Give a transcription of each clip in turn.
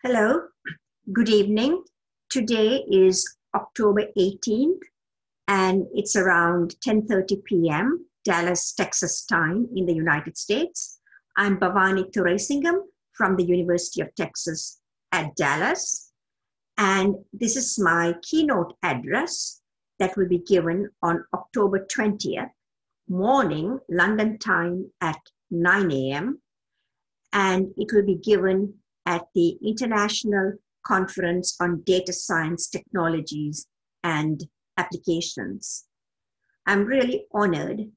Hello, good evening. Today is October 18th and it's around 10:30 p.m. Dallas, Texas time in the United States. I'm Bhavani Thuraisingham from the University of Texas at Dallas. And this is my keynote address that will be given on October 20th morning, London time at 9 a.m. And it will be given at the International Conference on Data Science Technologies and Applications. I'm really honored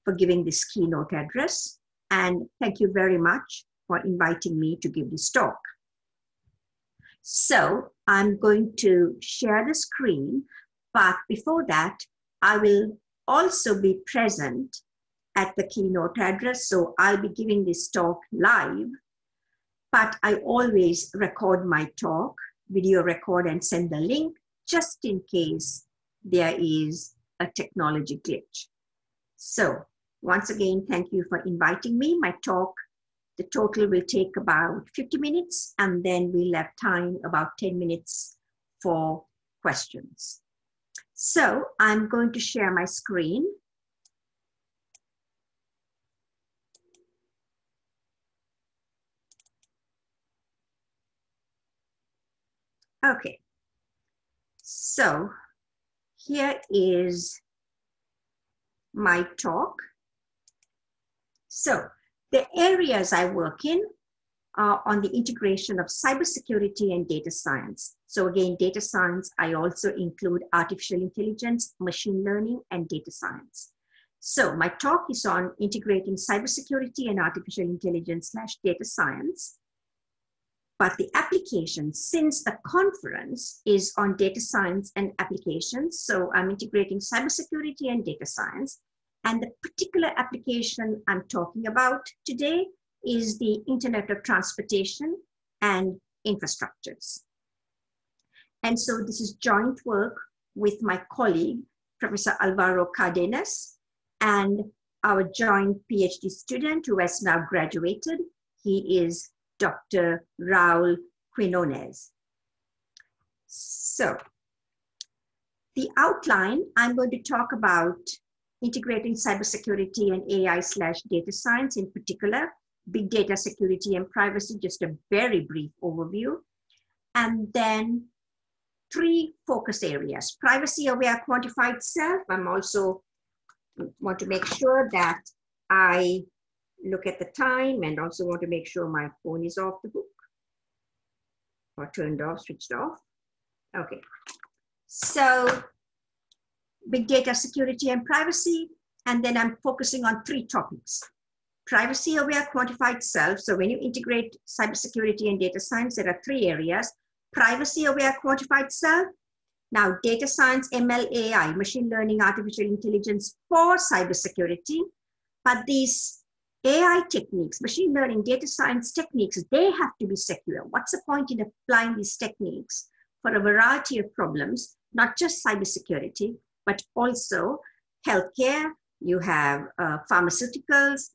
for giving this keynote address, and thank you very much for inviting me to give this talk. So I'm going to share the screen, but before that, I will also be present at the keynote address, so I'll be giving this talk live. But I always record my talk, video record, and send the link just in case there is a technology glitch. So once again, thank you for inviting me. My talk, the total will take about 50 minutes, and then we'll have time, about 10 minutes for questions. So I'm going to share my screen. Okay, so here is my talk. So the areas I work in are on the integration of cybersecurity and data science. So again, data science, I also include artificial intelligence, machine learning, and data science. So my talk is on integrating cybersecurity and artificial intelligence / data science. But the application, since the conference is on data science and applications, so I'm integrating cybersecurity and data science. And the particular application I'm talking about today is the Internet of Transportation and Infrastructures. And so this is joint work with my colleague, Professor Alvaro Cardenas, and our joint PhD student who has now graduated. He is Dr. Raul Quinones. So the outline, I'm going to talk about integrating cybersecurity and AI / data science, in particular, big data security and privacy, just a very brief overview. And then 3 focus areas: privacy aware quantified self. I'm also want to make sure that I look at the time and also want to make sure my phone is off the hook or turned off, switched off. Okay, so big data security and privacy, and then I'm focusing on 3 topics. Privacy aware quantified self. So when you integrate cybersecurity and data science, there are 3 areas. Privacy aware quantified self. Now data science, ML, AI, machine learning, artificial intelligence for cybersecurity. But these AI techniques, machine learning, data science techniques, they have to be secure. What's the point in applying these techniques for a variety of problems, not just cybersecurity, but also healthcare? You have pharmaceuticals,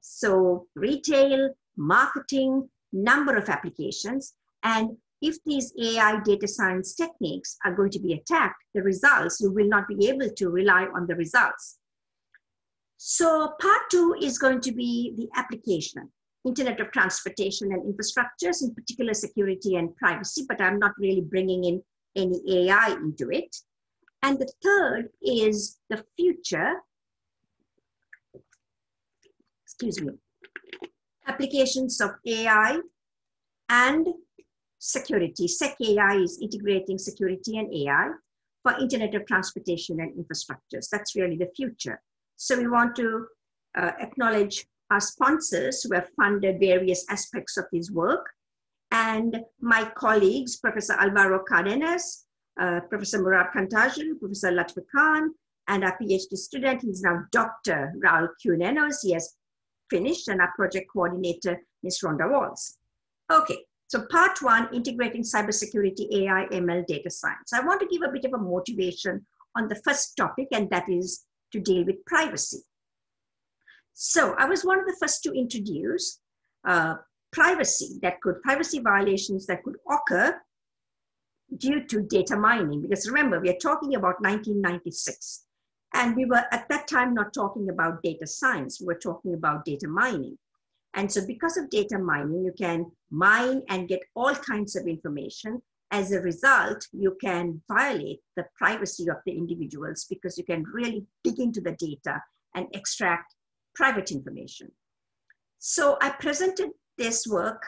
so retail, marketing, number of applications. And if these AI data science techniques are going to be attacked, the results, you will not be able to rely on the results. So part 2 is going to be the application, Internet of Transportation and Infrastructures, in particular security and privacy, but I'm not really bringing in any AI into it. And the third is the future, applications of AI and security. SecAI is integrating security and AI for Internet of Transportation and Infrastructures. That's really the future. So we want to acknowledge our sponsors who have funded various aspects of this work, and my colleagues, Professor Alvaro Cardenas, Professor Murad Kantajal, Professor Latif Khan, and our PhD student, he's now Dr. Raul Quinones. He has finished, and our project coordinator, Ms. Rhonda Walls. Okay, so part 1, integrating cybersecurity, AI, ML, data science. I want to give a bit of a motivation on the first topic, and that is to deal with privacy. So I was one of the first to introduce privacy violations that could occur due to data mining. Because remember, we are talking about 1996. And we were at that time not talking about data science, we were talking about data mining. And so because of data mining, you can mine and get all kinds of information. As a result, you can violate the privacy of the individuals because you can really dig into the data and extract private information. So I presented this work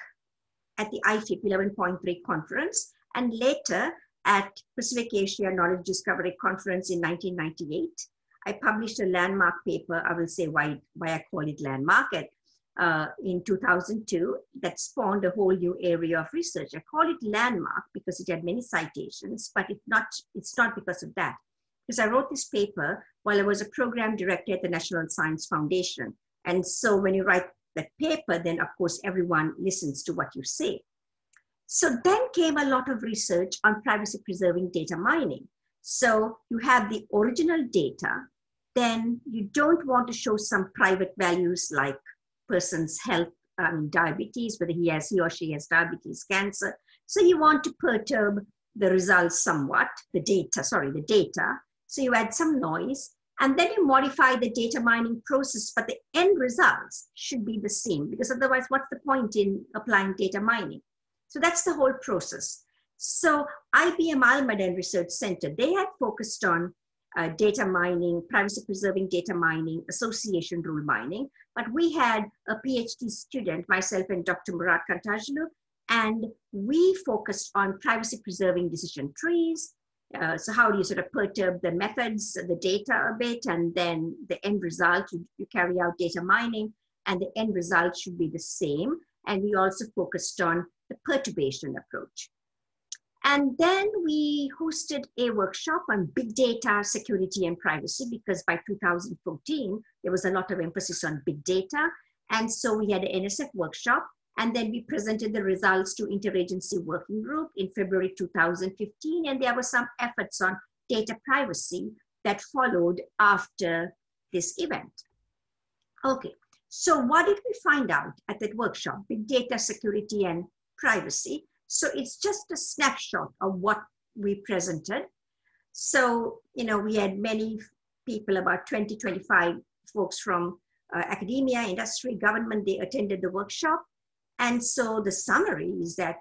at the IFIP 11.3 conference and later at Pacific Asia Knowledge Discovery Conference in 1998. I published a landmark paper, I will say why I call it landmark, in 2002 that spawned a whole new area of research. I call it landmark because it had many citations, but it's not because of that. Because I wrote this paper while I was a program director at the National Science Foundation. And so when you write that paper, then of course everyone listens to what you say. So then came a lot of research on privacy preserving data mining. So you have the original data, then you don't want to show some private values like person's health, diabetes, whether he or she has diabetes, cancer. So you want to perturb the results somewhat, the data. So you add some noise and then you modify the data mining process, but the end results should be the same because otherwise what's the point in applying data mining? So that's the whole process. So IBM Almaden Research Center, they had focused on data mining, privacy preserving data mining, association rule mining, but we had a PhD student, myself and Dr. Murat Kantajlu, and we focused on privacy preserving decision trees. So how do you sort of perturb the methods, the data a bit, and then the end result, you carry out data mining, and the end result should be the same. And we also focused on the perturbation approach. And then we hosted a workshop on big data, security, and privacy, because by 2014, there was a lot of emphasis on big data. And so we had an NSF workshop, and then we presented the results to Interagency Working Group in February 2015. And there were some efforts on data privacy that followed after this event. Okay, so what did we find out at that workshop, big data, security, and privacy? So it's just a snapshot of what we presented. So, we had many people, about 20, 25 folks from academia, industry, government, they attended the workshop. And so the summary is that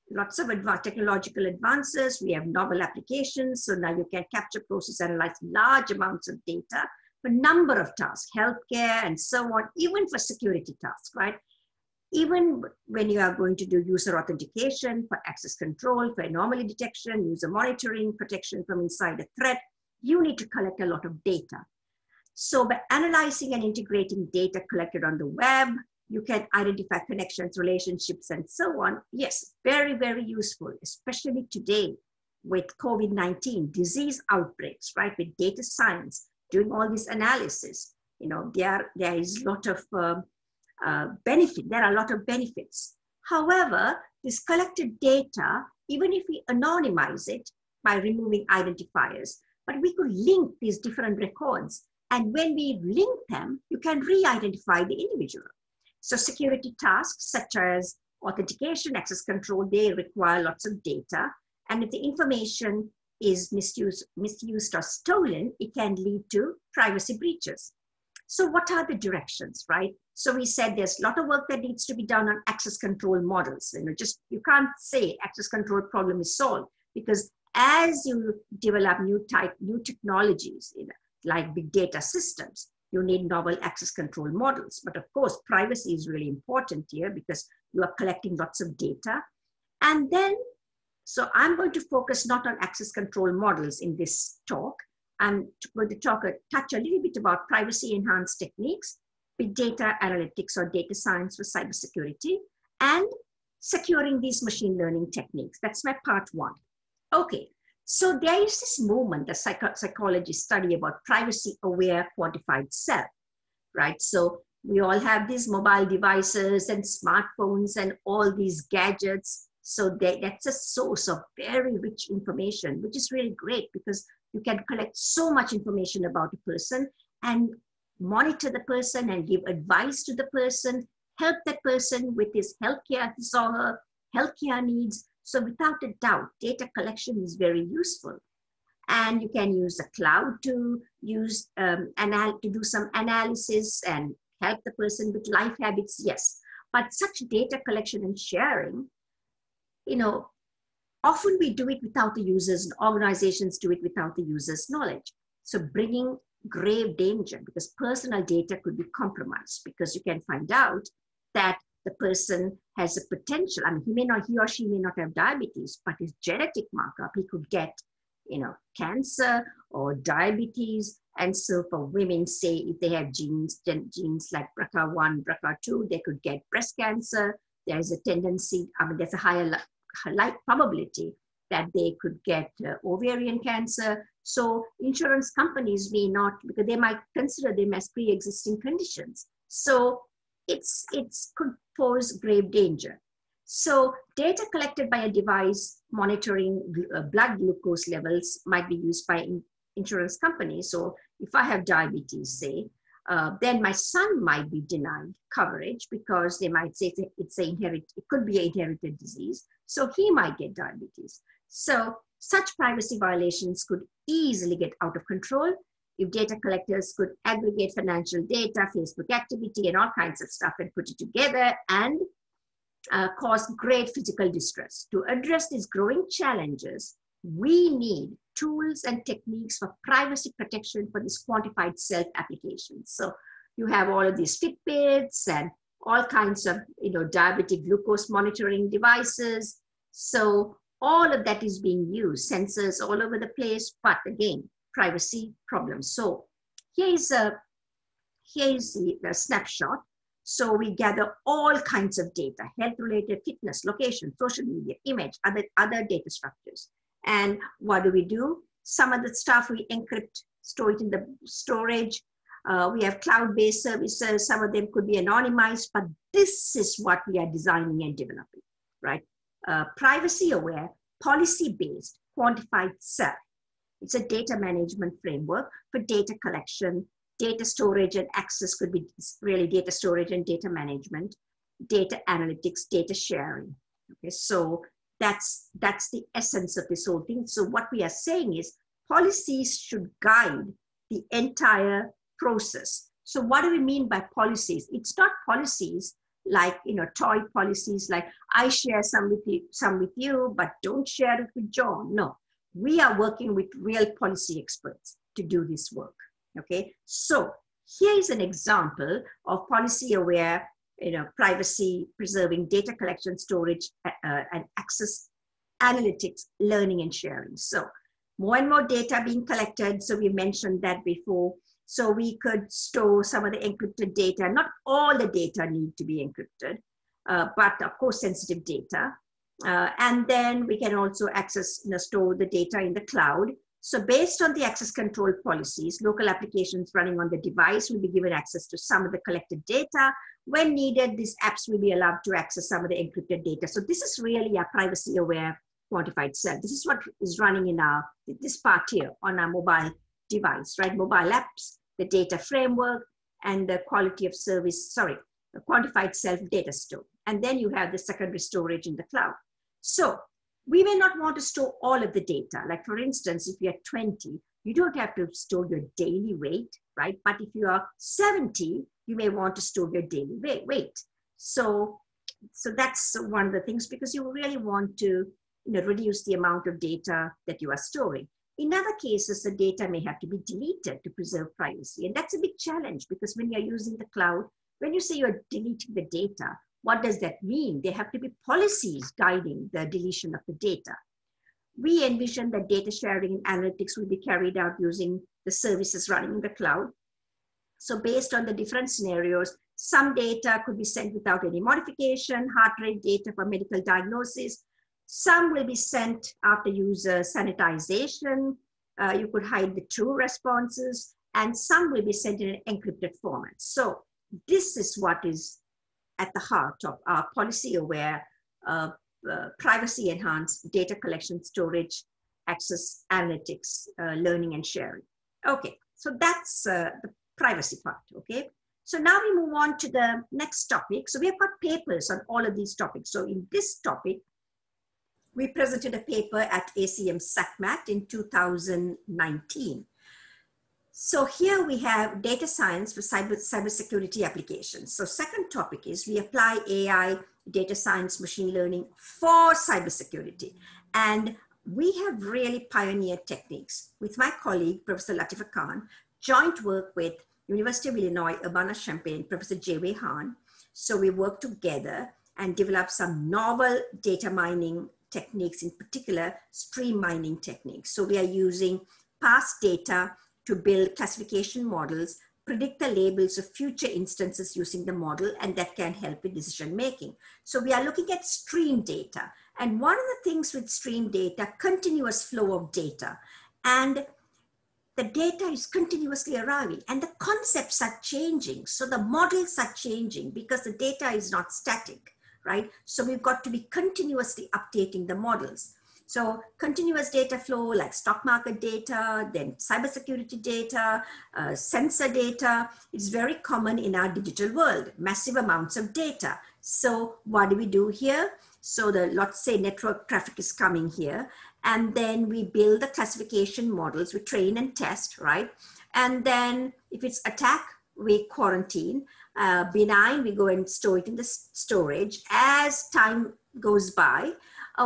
lots of technological advances, we have novel applications. So now you can capture, process, analyze large amounts of data for a number of tasks, healthcare and so on, even for security tasks, right? Even when you are going to do user authentication, for access control, for anomaly detection, user monitoring, protection from inside a threat, you need to collect a lot of data. So by analyzing and integrating data collected on the web, you can identify connections, relationships, and so on. Yes, very, very useful, especially today with COVID-19, disease outbreaks, right? With data science, doing all this analysis, there is a lot of there are a lot of benefits. However, this collected data, even if we anonymize it by removing identifiers, but we could link these different records. And when we link them, you can re-identify the individual. So security tasks such as authentication, access control, they require lots of data. And if the information is misused or stolen, it can lead to privacy breaches. So what are the directions, right? So we said there's a lot of work that needs to be done on access control models. You can't say access control problem is solved, because as you develop new technologies, like big data systems, you need novel access control models. But of course, privacy is really important here because you are collecting lots of data. And then, so I'm going to focus not on access control models in this talk. I'm going to touch a little bit about privacy enhanced techniques, big data analytics or data science for cybersecurity, and securing these machine learning techniques. That's my part one. Okay, so there is this movement, a psychologists study about privacy-aware quantified self, right? So we all have these mobile devices and smartphones and all these gadgets. So that's a source of very rich information, which is really great because you can collect so much information about a person and monitor the person and give advice to the person, help that person with his healthcare, his or her healthcare needs. So without a doubt, data collection is very useful. And you can use the cloud to use to do some analysis and help the person with life habits, yes. But such data collection and sharing, often we do it without the users, and organizations do it without the users' knowledge. So bringing grave danger, because personal data could be compromised, because you can find out that the person has a potential. I mean, he or she may not have diabetes, but his genetic markup, he could get, cancer or diabetes. And so for women, say if they have genes like BRCA1, BRCA2, they could get breast cancer. There's a tendency, there's a higher probability that they could get ovarian cancer. So insurance companies may not, because they might consider them as pre-existing conditions. So it could pose grave danger. So data collected by a device monitoring blood glucose levels might be used by insurance companies. So if I have diabetes, say, then my son might be denied coverage because they might say it could be an inherited disease. So he might get diabetes. So such privacy violations could easily get out of control if data collectors could aggregate financial data, Facebook activity, and all kinds of stuff and put it together and cause great physical distress. To address these growing challenges, we need tools and techniques for privacy protection for these quantified self applications. So you have all of these Fitbits and all kinds of diabetic glucose monitoring devices. So all of that is being used, sensors all over the place, but again, privacy problems. So here's the snapshot. So we gather all kinds of data, health-related, fitness, location, social media, image, other data structures. And what do? Some of the stuff we encrypt, store it in the storage. We have cloud-based services. Some of them could be anonymized, but this is what we are designing and developing, right? Privacy-aware, policy-based, quantified self. It's a data management framework for data collection, data storage and access could be really data storage and data management, data analytics, data sharing. Okay, so that's the essence of this whole thing. So what we are saying is policies should guide the entire process. So what do we mean by policies? It's not policies like toy policies like I share some with you, but don't share it with John. No, we are working with real policy experts to do this work. Okay, so here is an example of policy-aware, privacy-preserving data collection, storage, and access analytics, learning and sharing. So more and more data being collected. So we mentioned that before. So we could store some of the encrypted data. Not all the data need to be encrypted, but of course sensitive data. And then we can also store the data in the cloud. So based on the access control policies, local applications running on the device will be given access to some of the collected data. When needed, these apps will be allowed to access some of the encrypted data. So this is really a privacy-aware quantified self. This is what is running in this part here on our mobile device, right? Mobile apps, the data framework, and the quality of service, the quantified self data store. And then you have the secondary storage in the cloud. So we may not want to store all of the data. Like for instance, if you're 20, you don't have to store your daily weight, right? But if you are 70, you may want to store your daily weight. So that's one of the things, because you really want to reduce the amount of data that you are storing. In other cases, the data may have to be deleted to preserve privacy. And that's a big challenge, because when you're using the cloud, when you say you're deleting the data, what does that mean? There have to be policies guiding the deletion of the data. We envision that data sharing and analytics will be carried out using the services running in the cloud. So based on the different scenarios, some data could be sent without any modification, heart rate data for medical diagnosis. Some will be sent after user sanitization. You could hide the true responses, and some will be sent in an encrypted format. So this is what is at the heart of our policy-aware, privacy-enhanced data collection, storage, access, analytics, learning and sharing. Okay, so that's the privacy part, okay? So now we move on to the next topic. So we have got papers on all of these topics. So in this topic, we presented a paper at ACM SACMAT in 2019. So here we have data science for cybersecurity applications. So second topic is we apply AI, data science, machine learning for cybersecurity. And we have really pioneered techniques. With my colleague, Professor Latifa Khan, joint work with University of Illinois, Urbana-Champaign, Professor J.W. Hahn. So we work together and develop some novel data mining techniques, in particular, stream mining techniques. So we are using past data to build classification models, predict the labels of future instances using the model, and that can help with decision making. So we are looking at stream data. And one of the things with stream data, continuous flow of data. And the data is continuously arriving and the concepts are changing. So the models are changing because the data is not static, right? So we've got to be continuously updating the models. So continuous data flow like stock market data, then cybersecurity data, sensor data, is very common in our digital world, massive amounts of data. So what do we do here? So let's say network traffic is coming here, and then we build the classification models, we train and test, right? And then if it's attack, we quarantine. Benign, we go and store it in the storage. As time goes by,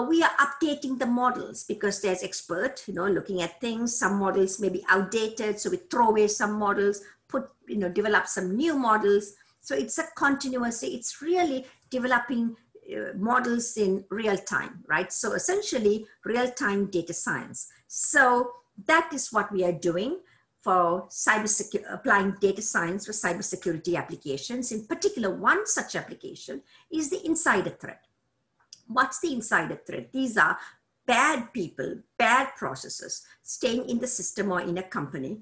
we are updating the models because there's expert, looking at things. Some models may be outdated, so we throw away some models, develop some new models. So it's a continuously, it's really developing models in real time, right? So essentially real-time data science. So that is what we are doing for cybersecurity, applying data science for cybersecurity applications. In particular, one such application is the insider threat. What's the insider threat? These are bad people, bad processes staying in the system or in a company.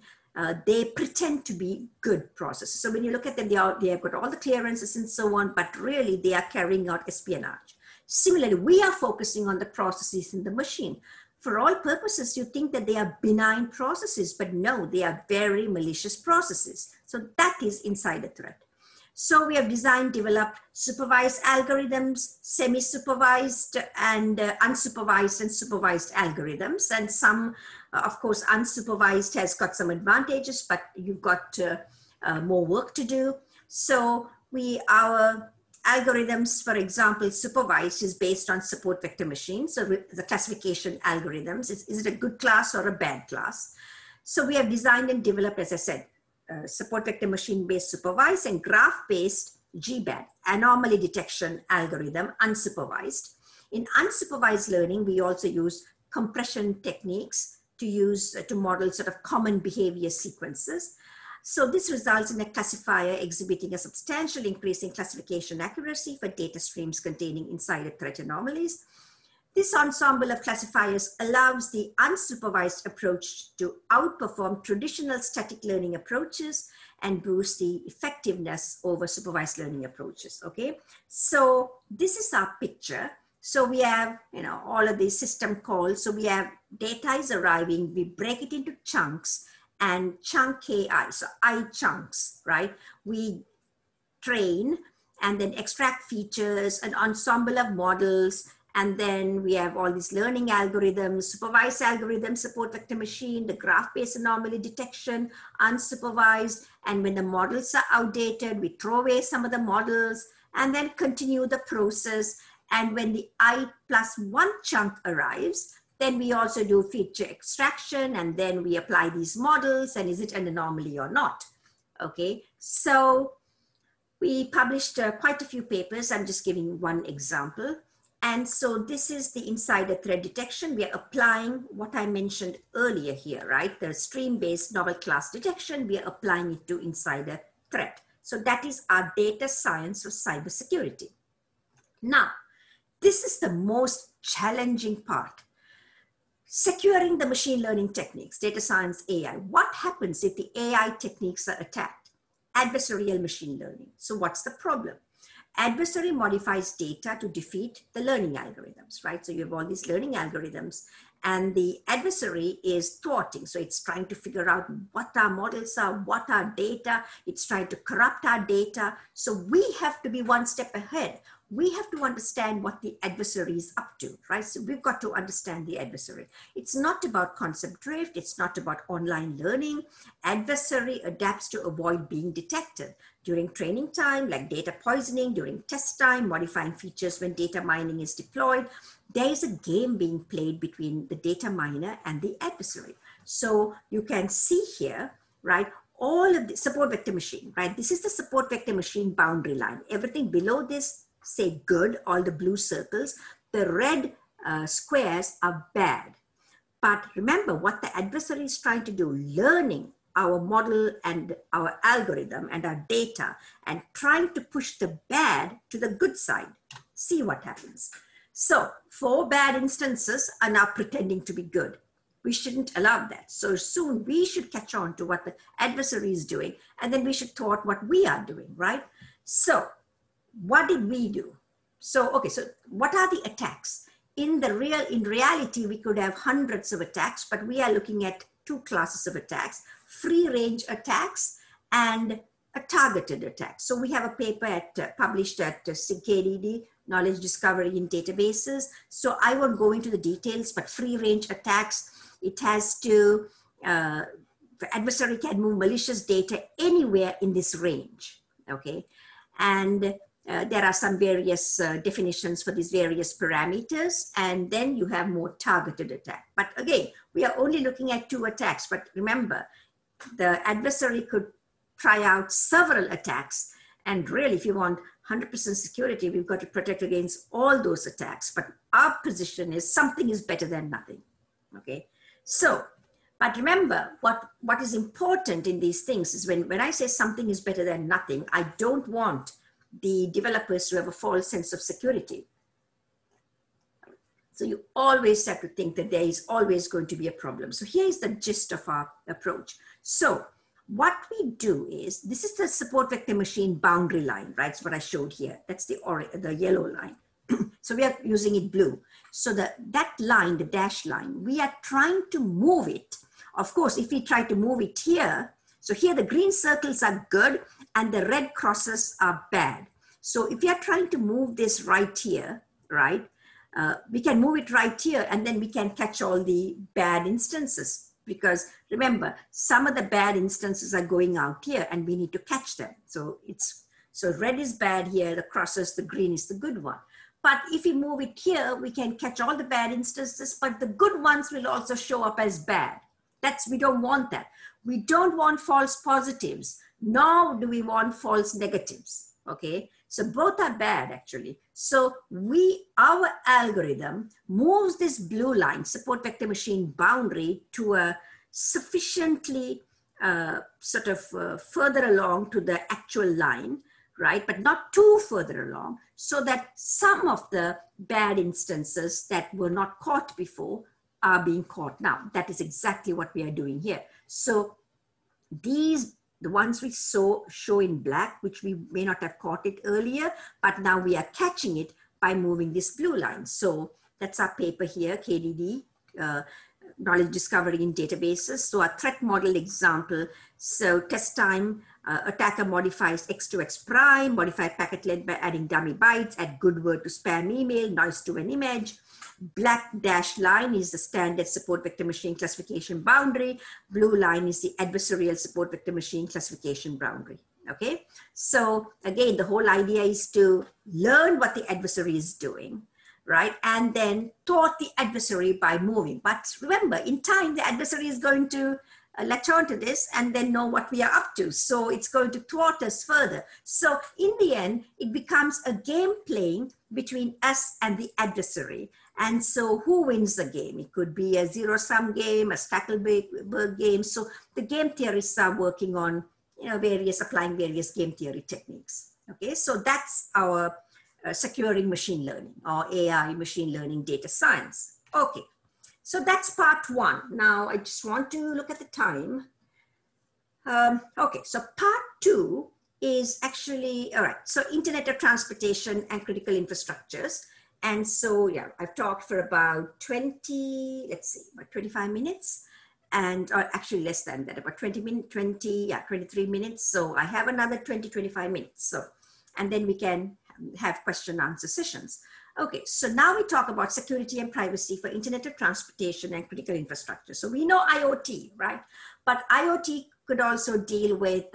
They pretend to be good processes. So when you look at them, they have got all the clearances and so on, but really they are carrying out espionage. Similarly, we are focusing on the processes in the machine. For all purposes, you think that they are benign processes, but no, they are very malicious processes. So that is insider threat. So we have designed, developed supervised algorithms, semi-supervised and unsupervised and supervised algorithms. And some, of course, unsupervised has got some advantages, but you've got more work to do. So our algorithms, for example, supervised is based on support vector machines. So the classification algorithms, is it a good class or a bad class? So we have designed and developed, as I said, support vector machine-based supervised and graph-based GBAD, anomaly detection algorithm, unsupervised. In unsupervised learning, we also use compression techniques to model sort of common behavior sequences. So this results in a classifier exhibiting a substantial increase in classification accuracy for data streams containing insider threat anomalies. This ensemble of classifiers allows the unsupervised approach to outperform traditional static learning approaches and boost the effectiveness over supervised learning approaches, okay? So this is our picture. So we have, all of these system calls. So we have data is arriving, we break it into chunks and chunk KI, so I chunks, right? We train and then extract features, an ensemble of models, and then we have all these learning algorithms, supervised algorithms, support vector machine, the graph-based anomaly detection, unsupervised. And when the models are outdated, we throw away some of the models and then continue the process. And when the I+1 chunk arrives, then we also do feature extraction and then we apply these models and is it an anomaly or not? Okay, so we published quite a few papers. I'm just giving one example. And so this is the insider threat detection. We are applying what I mentioned earlier here, right? The stream-based novel class detection, we are applying it to insider threat. So that is our data science for cybersecurity. Now, this is the most challenging part. Securing the machine learning techniques, data science, AI. What happens if the AI techniques are attacked? Adversarial machine learning. So what's the problem? Adversary modifies data to defeat the learning algorithms, right? So you have all these learning algorithms and the adversary is thwarting. So it's trying to figure out what our models are, what our data, it's trying to corrupt our data. So we have to be one step ahead. We have to understand what the adversary is up to, right? So we've got to understand the adversary. It's not about concept drift. It's not about online learning. Adversary adapts to avoid being detected during training time, like data poisoning, during test time, modifying features when data mining is deployed. There is a game being played between the data miner and the adversary. So you can see here, right? All of the support vector machine, right? This is the support vector machine boundary line. Everything below this, say good, all the blue circles, the red squares are bad. But remember what the adversary is trying to do, learning our model and our algorithm and our data and trying to push the bad to the good side. See what happens. So 4 bad instances are now pretending to be good. We shouldn't allow that. So soon we should catch on to what the adversary is doing, and then we should thwart what we are doing, right? So what did we do? So, okay, so what are the attacks? In reality, we could have hundreds of attacks, but we are looking at 2 classes of attacks, free range attacks and a targeted attack. So we have a paper published at KDD, Knowledge Discovery in Databases. So I won't go into the details, but free range attacks, it has to, the adversary can move malicious data anywhere in this range, okay? And there are some various definitions for these various parameters, and then you have more targeted attack. But again, we are only looking at 2 attacks, but remember, the adversary could try out several attacks, and really, if you want 100% security, we've got to protect against all those attacks. But our position is something is better than nothing, okay? So, but remember, what is important in these things is when I say something is better than nothing, I don't want the developers to have a false sense of security. So you always have to think that there is always going to be a problem. So here is the gist of our approach. So what we do is, this is the support vector machine boundary line, right? It's what I showed here. That's the yellow line. So we are using it blue. So that line, the dashed line, we are trying to move it. Of course, if we try to move it here, so here the green circles are good and the red crosses are bad. So if you are trying to move this right here, right, we can move it right here and then we can catch all the bad instances, because remember, some of the bad instances are going out here and we need to catch them. So red is bad here, the crosses, the green is the good one. But if we move it here, we can catch all the bad instances, but the good ones will also show up as bad. We don't want that. We don't want false positives, nor do we want false negatives, okay? So both are bad actually. So our algorithm moves this blue line, support vector machine boundary, to a sufficiently further along to the actual line, right? But not too further along, so that some of the bad instances that were not caught before are being caught now. That is exactly what we are doing here. So the ones we show in black, which we may not have caught it earlier, but now we are catching it by moving this blue line. So that's our paper here, KDD, Knowledge Discovery in Databases. So our threat model example, so test time, attacker modifies X to X prime, modify packet length by adding dummy bytes, add good word to spam email, noise to an image. Black dashed line is the standard support vector machine classification boundary. Blue line is the adversarial support vector machine classification boundary, okay? So again, the whole idea is to learn what the adversary is doing, right? And then thwart the adversary by moving. But remember, in time, the adversary is going to latch on to this and then know what we are up to. So it's going to thwart us further. So in the end, it becomes a game playing between us and the adversary. And so who wins the game? It could be a zero-sum game, a Stackelberg game. So the game theorists are working on, applying various game theory techniques. Okay, so that's our securing machine learning, or AI machine learning data science. Okay, so that's part 1. Now I just want to look at the time. Okay, so part 2 is actually, all right, so Internet of Transportation and Critical Infrastructures. And so, yeah, I've talked for about 20, let's see, about 25 minutes. And or actually less than that, about 23 minutes. So I have another 25 minutes. So, and then we can have question and answer sessions. Okay, so now we talk about security and privacy for Internet of Transportation and critical infrastructure. So we know IoT, right? But IoT could also deal with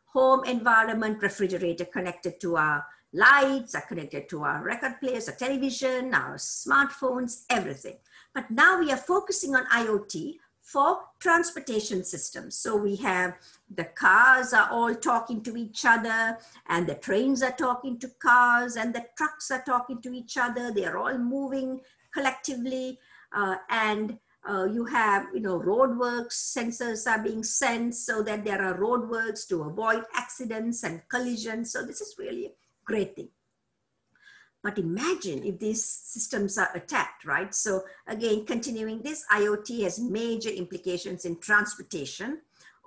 home environment, refrigerator connected to our lights, are connected to our record players, our television, our smartphones, everything. But now we are focusing on IoT for transportation systems. So we have the cars are all talking to each other, and the trains are talking to cars, and the trucks are talking to each other. They are all moving collectively, and you have, roadworks, sensors are being sent so that there are roadworks to avoid accidents and collisions. So this is really a great thing. But imagine if these systems are attacked, right? So again, continuing this, IoT has major implications in transportation,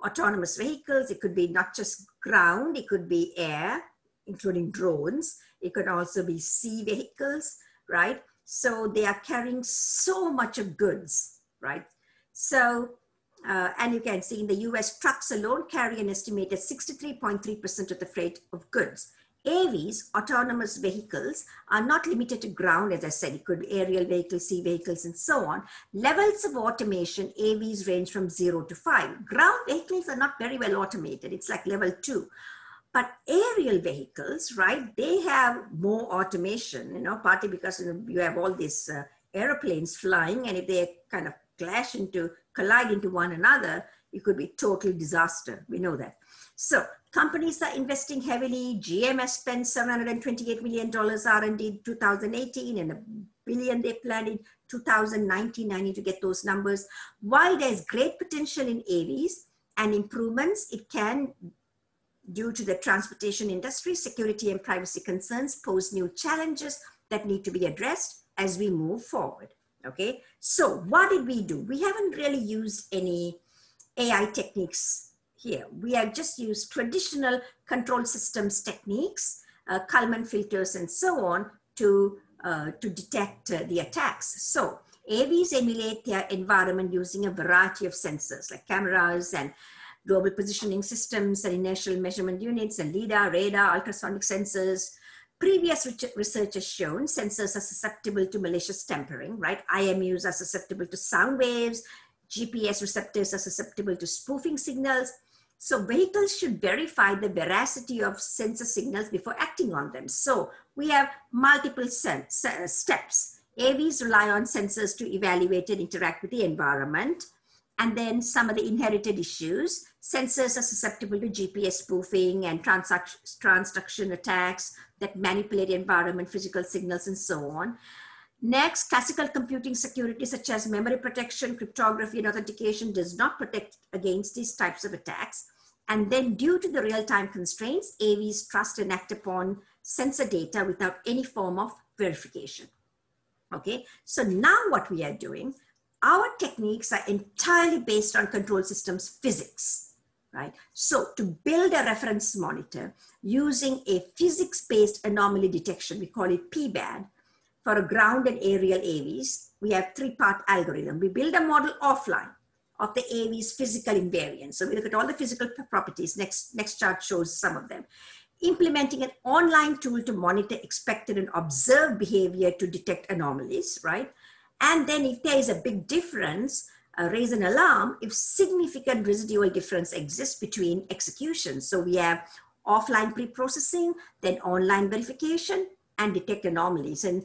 autonomous vehicles. It could be not just ground, it could be air, including drones. It could also be sea vehicles, right? So they are carrying so much of goods, right? So, and you can see in the US, trucks alone carry an estimated 63.3% of the freight of goods. AVs, autonomous vehicles, are not limited to ground, as I said. It could be aerial vehicles, sea vehicles, and so on. Levels of automation, AVs range from 0 to 5. Ground vehicles are not very well automated. It's like level 2. But aerial vehicles, right, they have more automation, partly because you have all these airplanes flying, and if they kind of collide into one another, it could be total disaster. We know that. So companies are investing heavily. GM has spent $728 million R&D in 2018 and $1 billion they planned in 2019. I need to get those numbers. While there's great potential in AVs and improvements, it can, due to the transportation industry, security and privacy concerns pose new challenges that need to be addressed as we move forward. Okay, so what did we do? We haven't really used any AI techniques here. We have just used traditional control systems techniques, Kalman filters and so on to detect the attacks. So AVs emulate their environment using a variety of sensors like cameras and global positioning systems and inertial measurement units and LIDAR, radar, ultrasonic sensors. Previous research has shown sensors are susceptible to malicious tampering, right? IMUs are susceptible to sound waves. GPS receptors are susceptible to spoofing signals. So vehicles should verify the veracity of sensor signals before acting on them. So we have multiple steps. AVs rely on sensors to evaluate and interact with the environment. And then some of the inherited issues. Sensors are susceptible to GPS spoofing and transduction attacks that manipulate environment, physical signals, and so on. Next, classical computing security, such as memory protection, cryptography, and authentication, does not protect against these types of attacks. And then due to the real-time constraints, AVs trust and act upon sensor data without any form of verification. Okay, so now what we are doing, our techniques are entirely based on control systems physics, right? So to build a reference monitor using a physics-based anomaly detection, we call it PBAD, for a ground and aerial AVs, we have three-part algorithm. We build a model offline of the AV's physical invariance. So we look at all the physical properties. Next chart shows some of them. Implementing an online tool to monitor expected and observed behavior to detect anomalies, right? And then if there is a big difference, raise an alarm if significant residual difference exists between executions. So we have offline pre-processing, then online verification, and detect anomalies. And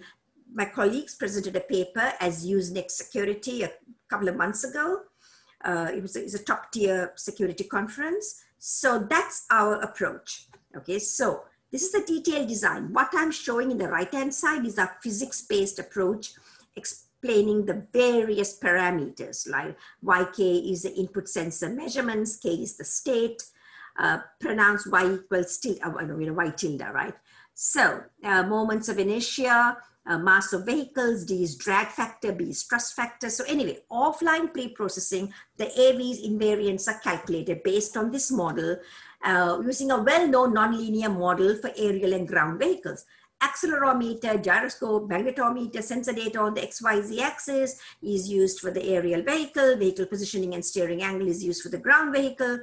my colleagues presented a paper as Usenet Security a couple of months ago. It was a top tier security conference. So that's our approach. Okay, so this is the detailed design. What I'm showing in the right-hand side is our physics-based approach, explaining the various parameters, like YK is the input sensor measurements, K is the state, pronounced Y equals Y tilde, right? So moments of inertia, mass of vehicles, D is drag factor, B is thrust factor. So anyway, offline pre-processing, the AV's invariants are calculated based on this model. using a well-known nonlinear model for aerial and ground vehicles. Accelerometer, gyroscope, magnetometer, sensor data on the XYZ axis is used for the aerial vehicle. Vehicle positioning and steering angle is used for the ground vehicle.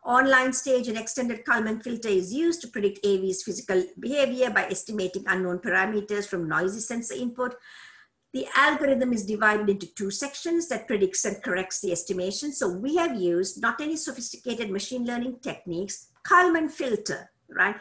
Online stage and extended Kalman filter is used to predict AV's physical behavior by estimating unknown parameters from noisy sensor input. The algorithm is divided into two sections that predicts and corrects the estimation. So we have used not any sophisticated machine learning techniques, Kalman filter, right?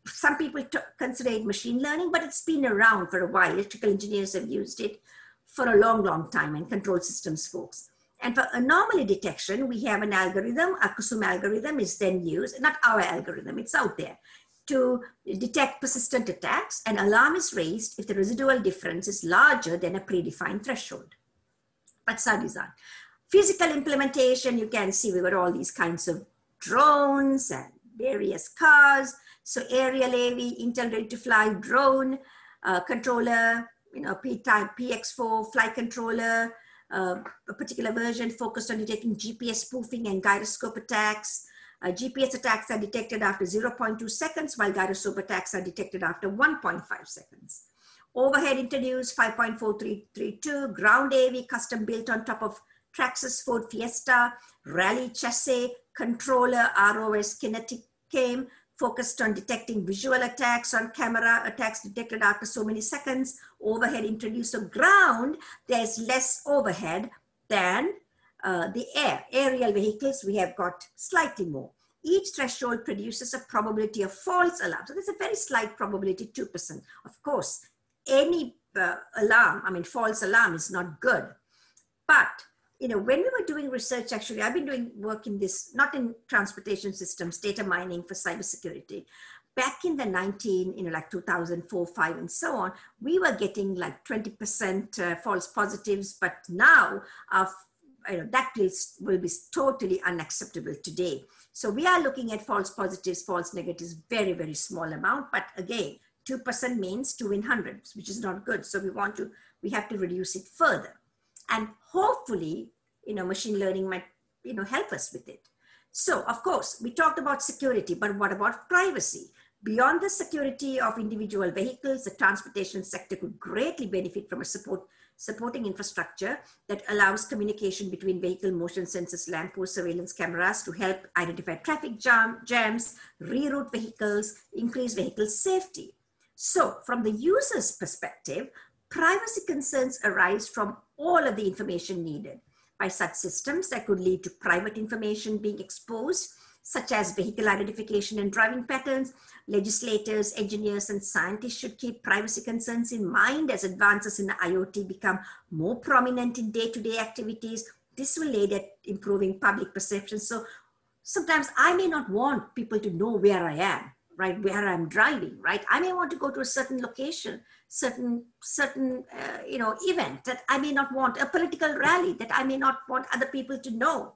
Some people consider it machine learning, but it's been around for a while. Electrical engineers have used it for a long, long time, and control systems folks. And for anomaly detection, we have an algorithm. A Kusum algorithm is then used, not our algorithm, it's out there, to detect persistent attacks. An alarm is raised if the residual difference is larger than a predefined threshold. That's our design. Physical implementation, you can see we got all these kinds of drones and various cars. So aerial AV, Intel ready to fly drone, controller, P-type PX4 flight controller, a particular version focused on detecting GPS spoofing and gyroscope attacks. GPS attacks are detected after 0.2 seconds, while gyroscope attacks are detected after 1.5 seconds. Overhead introduced 5.432, ground AV custom built on top of Traxxas Ford Fiesta, Rally chassis, controller, ROS kinetic came, focused on detecting visual attacks on camera, attacks detected after so many seconds. Overhead introduced. So ground, there's less overhead than the aerial vehicles. We have got slightly more. Each threshold produces a probability of false alarm. So there's a very slight probability, 2%. Of course, any false alarm is not good. But when we were doing research, actually, I've been doing work in this, not in transportation systems, data mining for cybersecurity. Back in the 2004, 5, and so on, we were getting like 20% false positives, but now that will be totally unacceptable today. So we are looking at false positives, false negatives, very, very small amount. But again, 2% means 2 in 100, which is not good. So we have to reduce it further. And hopefully, machine learning might, help us with it. So of course, we talked about security, but what about privacy? Beyond the security of individual vehicles, the transportation sector could greatly benefit from a supporting infrastructure that allows communication between vehicle motion sensors, lamppost surveillance cameras to help identify traffic jams, reroute vehicles, increase vehicle safety. So from the user's perspective, privacy concerns arise from all of the information needed by such systems that could lead to private information being exposed, such as vehicle identification and driving patterns. Legislators, engineers, and scientists should keep privacy concerns in mind as advances in IoT become more prominent in day-to-day activities. This will aid at improving public perception. So sometimes I may not want people to know where I am, right? Where I'm driving, right? I may want to go to a certain location, certain event that I may not want, a political rally that I may not want other people to know,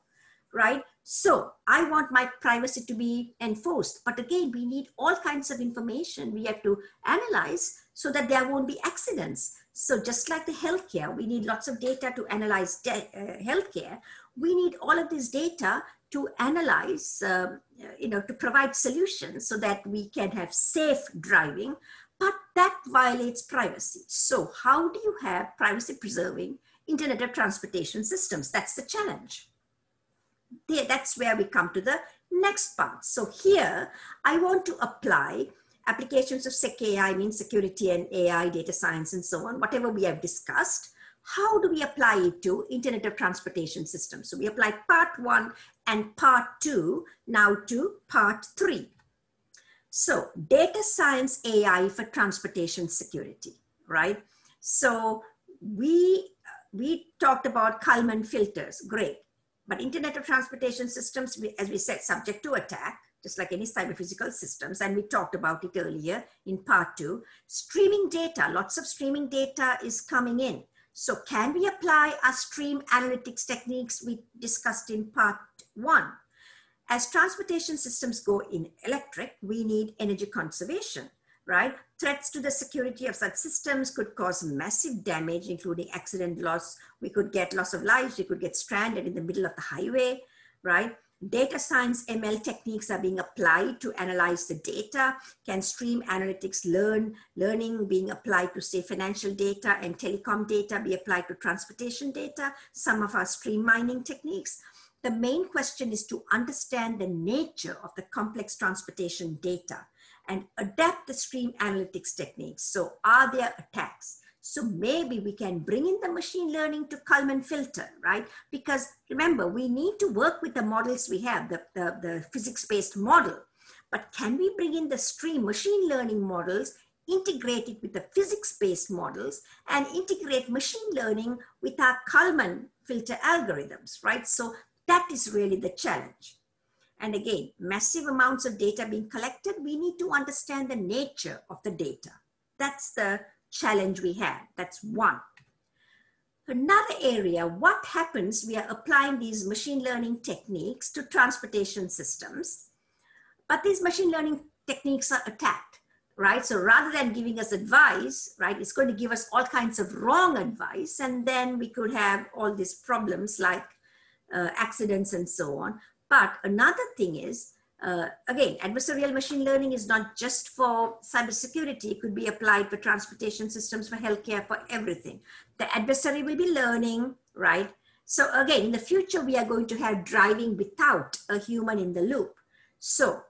right? So I want my privacy to be enforced. But again, we need all kinds of information we have to analyze so that there won't be accidents. So just like the healthcare, we need lots of data to analyze healthcare. We need all of this data to analyze, to provide solutions so that we can have safe driving, but that violates privacy. So how do you have privacy preserving Internet of Transportation systems? That's the challenge. That's where we come to the next part. So here I want to apply applications of SecAI, means security and AI, data science, and so on, whatever we have discussed. How do we apply it to Internet of Transportation systems? So we apply part 1 and part 2 now to part 3. So data science AI for transportation security, right? So we talked about Kalman filters, great. But Internet of Transportation systems, as we said, subject to attack, just like any cyber physical systems. And we talked about it earlier in part 2. Streaming data, lots of streaming data is coming in. So can we apply our stream analytics techniques we discussed in part 1? As transportation systems go in electric, we need energy conservation, right? Threats to the security of such systems could cause massive damage, including accident loss. We could get loss of lives. We could get stranded in the middle of the highway, right? Data science ML techniques are being applied to analyze the data. Can stream analytics learning being applied to, say, financial data and telecom data be applied to transportation data? Some of our stream mining techniques. The main question is to understand the nature of the complex transportation data and adapt the stream analytics techniques. So are there attacks? So maybe we can bring in the machine learning to Kalman filter, right? Because remember, we need to work with the models we have, the physics-based model. But can we bring in the stream machine learning models, integrate it with the physics-based models, and integrate machine learning with our Kalman filter algorithms, right? So that is really the challenge. And again, massive amounts of data being collected, we need to understand the nature of the data. That's the challenge we have. That's one. Another area, what happens, we are applying these machine learning techniques to transportation systems, but these machine learning techniques are attacked, right? So rather than giving us advice, right, it's going to give us all kinds of wrong advice, and then we could have all these problems like accidents and so on. But another thing is, again, adversarial machine learning is not just for cybersecurity. It could be applied for transportation systems, for healthcare, for everything. The adversary will be learning, right? So again, in the future, we are going to have driving without a human in the loop. So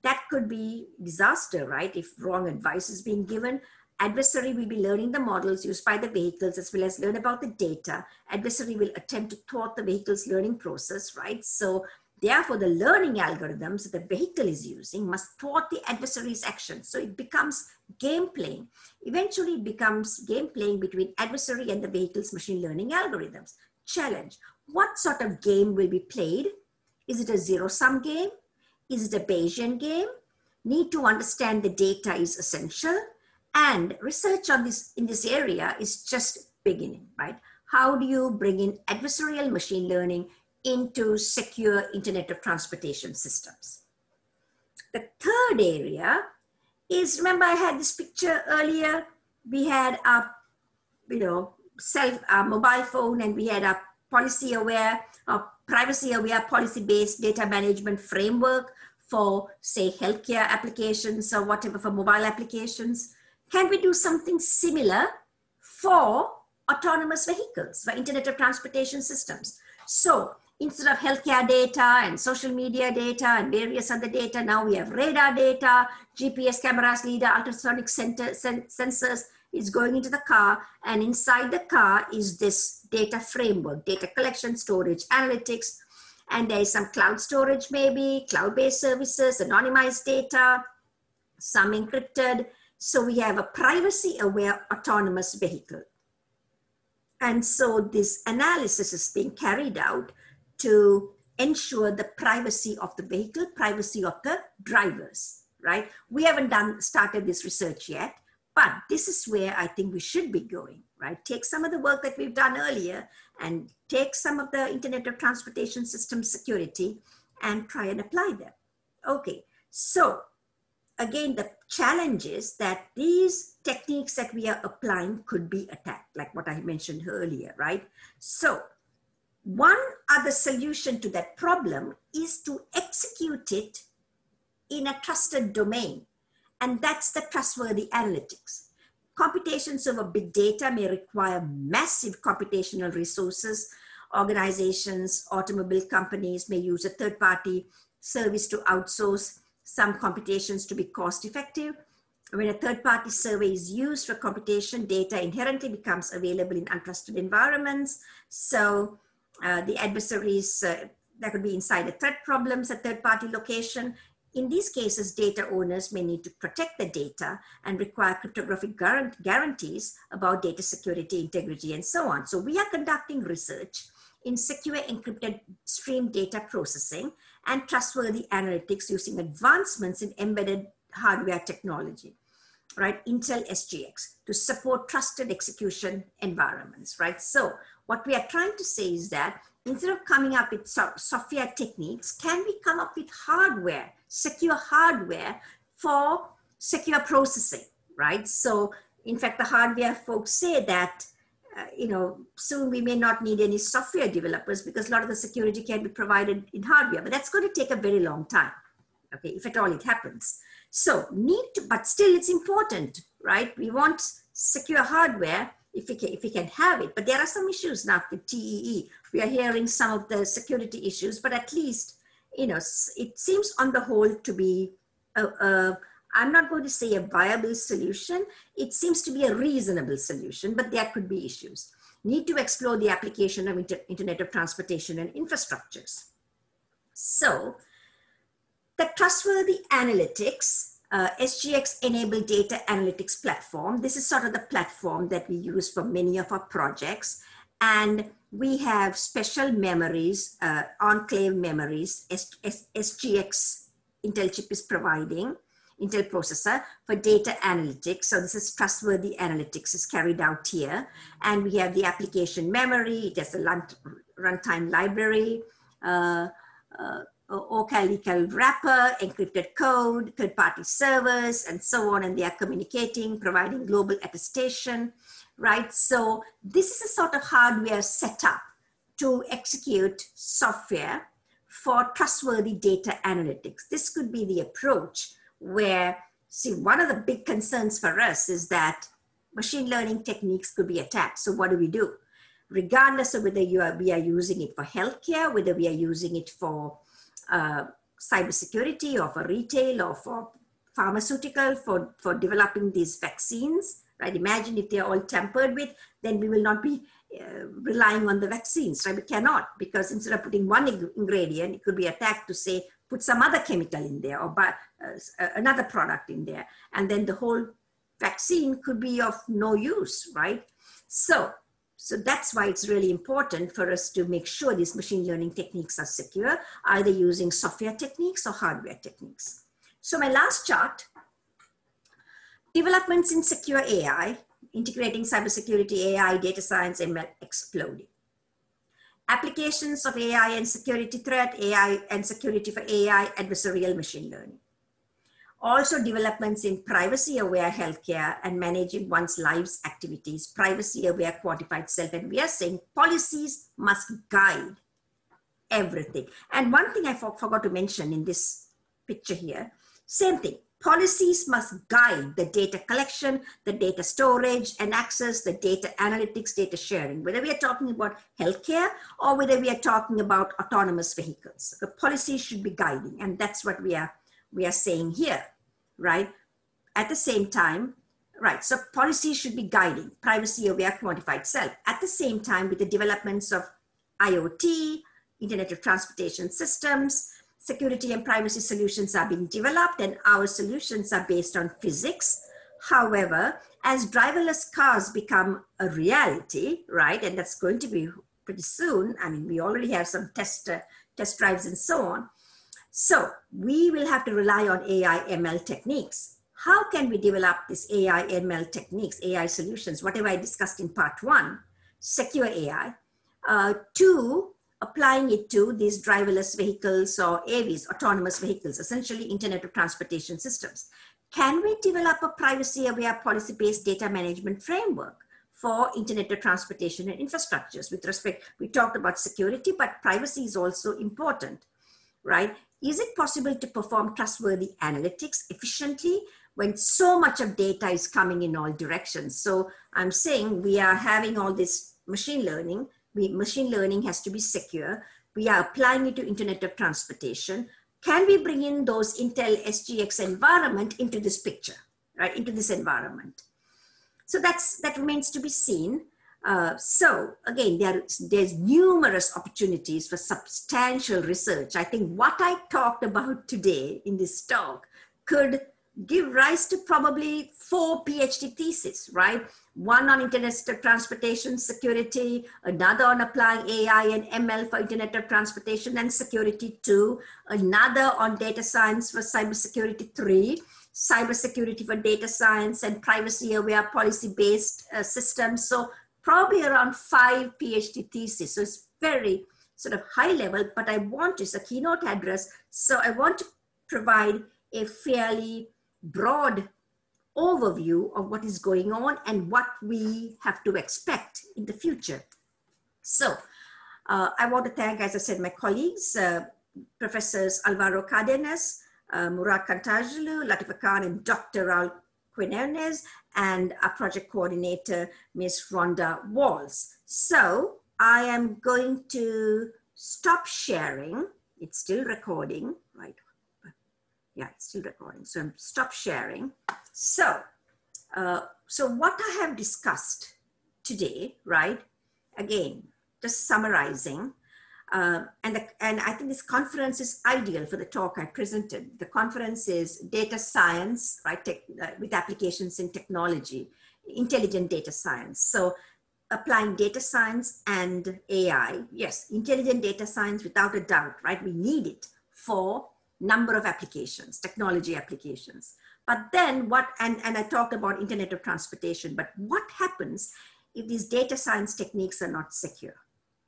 that could be disaster, right? If wrong advice is being given, adversary will be learning the models used by the vehicles as well as learn about the data. Adversary will attempt to thwart the vehicle's learning process, right? So therefore, the learning algorithms the vehicle is using must thwart the adversary's action. So it becomes game playing. Eventually, it becomes game playing between adversary and the vehicle's machine learning algorithms. Challenge. What sort of game will be played? Is it a zero-sum game? Is it a Bayesian game? Need to understand the data is essential. And research on this in this area is just beginning, right? How do you bring in adversarial machine learning into secure Internet of Transportation systems? The third area is, remember I had this picture earlier, we had a, mobile phone, and we had a policy aware, privacy aware, policy-based data management framework for, say, healthcare applications or whatever, for mobile applications. Can we do something similar for autonomous vehicles, for Internet of Transportation systems? So instead of healthcare data and social media data and various other data, now we have radar data, GPS cameras, LIDAR, ultrasonic sensors is going into the car, and inside the car is this data framework, data collection, storage, analytics, and there is some cloud storage, maybe cloud-based services, anonymized data, some encrypted. So we have a privacy-aware autonomous vehicle. And so this analysis is being carried out to ensure the privacy of the vehicle, privacy of the drivers, right? We haven't started this research yet, but this is where I think we should be going, right? Take some of the work that we've done earlier and take some of the Internet of Transportation system security and try and apply them. Okay, so again, the challenge is that these techniques that we are applying could be attacked, like what I mentioned earlier, right? So one other solution to that problem is to execute it in a trusted domain, and that's the trustworthy analytics. Computations over big data may require massive computational resources. Organizations, automobile companies may use a third-party service to outsource some computations to be cost-effective. When a third-party survey is used for computation, data inherently becomes available in untrusted environments. So the adversaries, that could be insider threat problems at third-party location. In these cases, data owners may need to protect the data and require cryptographic guarantees about data security, integrity, and so on. So we are conducting research in secure encrypted stream data processing and trustworthy analytics using advancements in embedded hardware technology, right? Intel SGX to support trusted execution environments, right? So what we are trying to say is that instead of coming up with software techniques, can we come up with hardware, secure hardware for secure processing, right? So in fact, the hardware folks say that soon we may not need any software developers because a lot of the security can be provided in hardware, but that's going to take a very long time, okay, if at all it happens. So but still it's important, right? We want secure hardware if we can have it, but there are some issues now with TEE. We are hearing some of the security issues, but at least, it seems on the whole to be I'm not going to say a viable solution. It seems to be a reasonable solution, but there could be issues. Need to explore the application of Internet of Transportation and infrastructures. So the trustworthy analytics, SGX-enabled data analytics platform. This is sort of the platform that we use for many of our projects. And we have special memories, enclave memories, SGX Intel chip is providing, Intel processor for data analytics. So this is trustworthy analytics is carried out here. And we have the application memory, it has a runtime library, OCal wrapper, encrypted code, third-party servers, and so on. And they are communicating, providing global attestation, right? So this is a sort of hardware setup to execute software for trustworthy data analytics. This could be the approach where, see, one of the big concerns for us is that machine learning techniques could be attacked. So what do we do? Regardless of whether we are using it for healthcare, whether we are using it for cybersecurity or for retail or for pharmaceutical, for developing these vaccines, right? Imagine if they're all tampered with, then we will not be relying on the vaccines, right? We cannot, because instead of putting one ingredient, it could be attacked to say, put some other chemical in there or another product in there. And then the whole vaccine could be of no use, right? So that's why it's really important for us to make sure these machine learning techniques are secure, either using software techniques or hardware techniques. So my last chart, developments in secure AI, integrating cybersecurity, AI, data science, ML exploding. Applications of AI and security threat, AI and security for AI, adversarial machine learning. Also developments in privacy-aware healthcare and managing one's life's activities, privacy-aware quantified self. And we are saying policies must guide everything. And one thing I forgot to mention in this picture here, same thing. Policies must guide the data collection, the data storage and access, the data analytics, data sharing, whether we are talking about healthcare or whether we are talking about autonomous vehicles. The policies should be guiding, and that's what we are saying here, right? At the same time, right, so policies should be guiding, privacy-aware quantified self. At the same time, with the developments of IoT, Internet of Transportation systems, security and privacy solutions are being developed, and our solutions are based on physics. However, as driverless cars become a reality, right, and that's going to be pretty soon, I mean, we already have some test drives and so on. So we will have to rely on AI ML techniques. How can we develop this AI ML techniques, AI solutions, whatever I discussed in part 1, secure AI, to applying it to these driverless vehicles or AVs, autonomous vehicles, essentially Internet of Transportation systems. Can we develop a privacy-aware policy-based data management framework for Internet of Transportation and infrastructures? With respect, we talked about security, but privacy is also important, right? Is it possible to perform trustworthy analytics efficiently when so much of data is coming in all directions? So I'm saying we are having all this machine learning. Machine learning has to be secure. We are applying it to Internet of Transportation. Can we bring in those Intel SGX environment into this picture, right? Into this environment. So that remains to be seen. So again, there's numerous opportunities for substantial research. I think what I talked about today in this talk could give rise to probably 4 PhD theses, right? One on Internet of Transportation security, another on applying AI and ML for Internet of Transportation and security 2, another on data science for cybersecurity 3, cybersecurity for data science and privacy-aware policy-based systems. So probably around 5 PhD theses. So it's very sort of high level, but I want, it's a keynote address. So I want to provide a fairly broad overview of what is going on and what we have to expect in the future. So I want to thank, as I said, my colleagues, Professors Alvaro Cardenas, Murad Kantajulu, Latifa Khan, and Dr. Raul Quinones, and our project coordinator, Ms. Rhonda Walls. So I am going to stop sharing. It's still recording, right? Yeah, it's still recording. So I'm stop sharing. So, so what I have discussed today, right? Again, just summarizing. And I think this conference is ideal for the talk I presented. The conference is data science, right, with applications in technology, intelligent data science. So applying data science and AI, yes, intelligent data science without a doubt, right? We need it for number of applications, technology applications. But then what, and I talked about Internet of Transportation, but what happens if these data science techniques are not secure,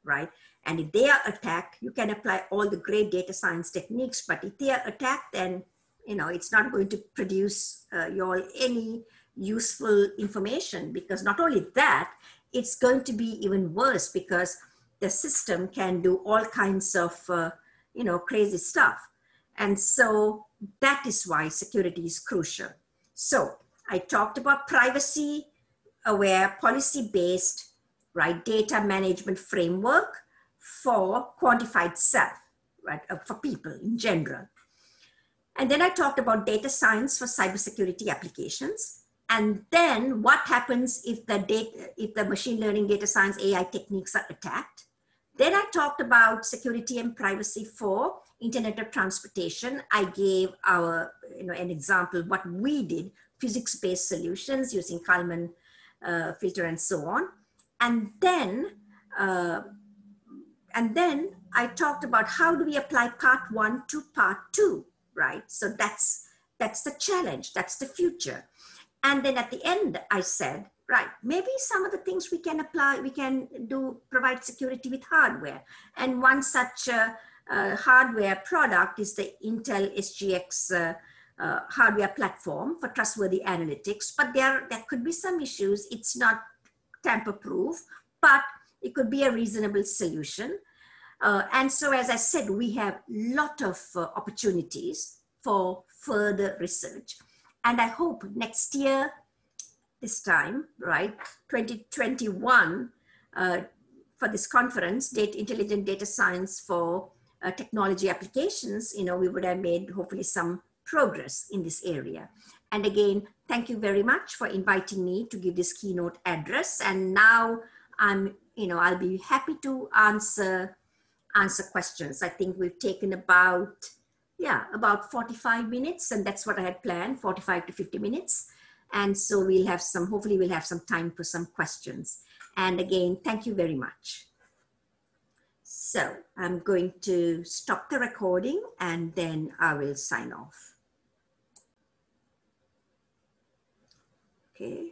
right? And if they are attacked, you can apply all the great data science techniques, but if they are attacked, then, you know, it's not going to produce you all any useful information, because not only that, it's going to be even worse because the system can do all kinds of, you know, crazy stuff. And so that is why security is crucial. So I talked about privacy aware, policy-based, right, data management framework for quantified self, right, for people in general. And then I talked about data science for cybersecurity applications. And then what happens if the machine learning, data science, AI techniques are attacked. Then I talked about security and privacy for Internet of Transportation. I gave our, you know, an example, what we did, physics-based solutions using Kalman filter and so on. And then I talked about how do we apply part 1 to part 2, right? So that's the challenge, that's the future. And then at the end, I said, right, maybe some of the things we can apply, we can do, provide security with hardware. And one such hardware product is the Intel SGX hardware platform for trustworthy analytics. But there could be some issues. It's not tamper-proof, but it could be a reasonable solution. And so, as I said, we have a lot of opportunities for further research. And I hope next year, this time, right, 2021, for this conference, Intelligent Data Science for Technology Applications, you know, we would have made hopefully some progress in this area. And again, thank you very much for inviting me to give this keynote address. And now I'm, you know, I'll be happy to answer questions. I think we've taken about 45 minutes, and that's what I had planned, 45 to 50 minutes. And so we'll have some, hopefully we'll have some time for some questions. And again, thank you very much. So I'm going to stop the recording and then I will sign off. Okay.